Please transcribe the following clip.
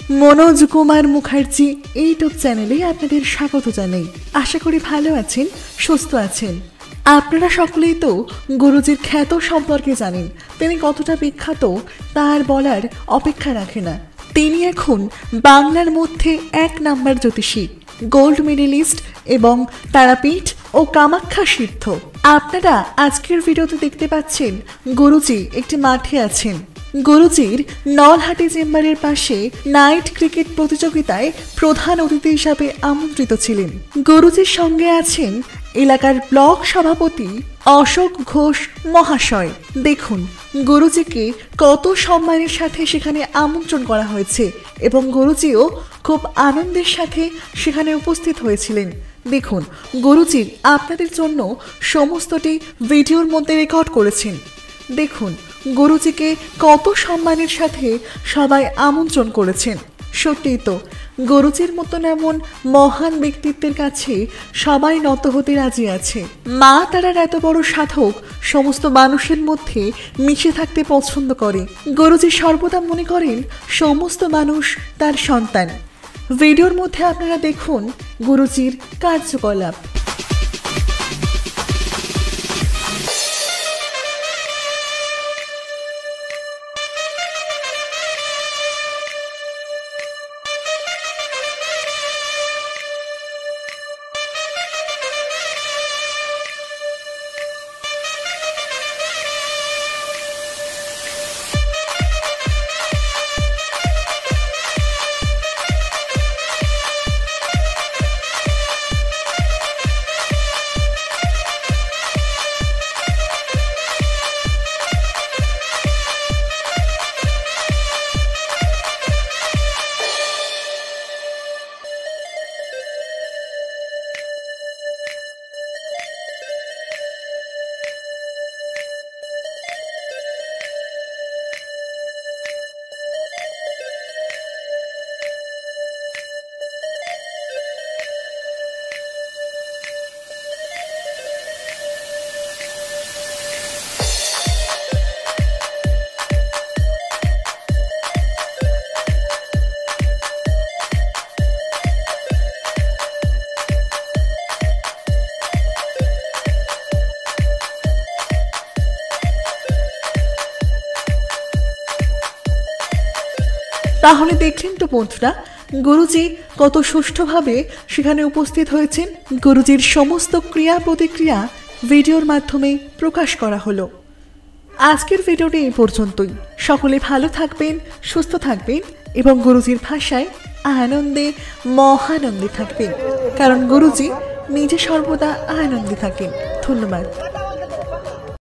Manoj Kumar Mukherjee YouTube চ্যানেলে আপনাদের স্বাগত জানাই। আশা করি ভালো আছেন, সুস্থ আছেন। আপনারা সকলেই তো গুরুজির খ্যাত সম্পর্কে জানেন। তিনি কতটা বিখ্যাত তার বলার অপেক্ষা রাখে না। তিনি এখন বাংলার মধ্যে 1 নাম্বার জ্যোতিষী, গোল্ড মেডেলিস্ট এবং তারাপীঠ ও কামাখ্যা সিদ্ধ। আপনারা আজকের ভিডিওতে দেখতে পাচ্ছেন গুরুজি একটি মাঠে আছেন। গুরুজির নলহাটি চেম্বারের পাশে নাইট ক্রিকেট প্রতিযোগিতায় প্রধান অতিথি হিসাবে আমন্ত্রিত ছিলেন। গুরুজির সঙ্গে আছেন এলাকার ব্লক সভাপতি অশোক ঘোষ মহাশয়। দেখুন গুরুজিকে কত সম্মানের সাথে সেখানে আমন্ত্রণ করা হয়েছে এবং গুরুজিও খুব আনন্দের সাথে সেখানে উপস্থিত হয়েছিলেন। দেখুন গুরুজি আপনাদের জন্য সমস্তটি ভিডিওর মধ্যে রেকর্ড করেছেন। দেখুন গুরুজিকে কত সম্মানের সাথে সবাই আমন্ত্রণ করেছেন। সত্যিই তো গুরুজির মতন এমন মহান ব্যক্তিত্বের কাছে সবাই নত হতে রাজি আছে। মা তারার এত বড় সাধক সমস্ত মানুষের মধ্যে মিশে থাকতে পছন্দ করে। গুরুজি সর্বদা মনে করেন সমস্ত মানুষ তার সন্তান। ভিডিওর মধ্যে আপনারা দেখুন গুরুজির কার্যকলাপ। তাহলে দেখলেন তো বন্ধুরা গুরুজি কত সুষ্ঠুভাবে সেখানে উপস্থিত হয়েছেন। গুরুজির সমস্ত ক্রিয়া প্রতিক্রিয়া ভিডিওর মাধ্যমে প্রকাশ করা হলো। আজকের ভিডিওটি এই পর্যন্তই। সকলে ভালো থাকবেন, সুস্থ থাকবেন এবং গুরুজির ভাষায় আনন্দে মহানন্দে থাকবেন, কারণ গুরুজি নিজে সর্বদা আনন্দে থাকেন। ধন্যবাদ।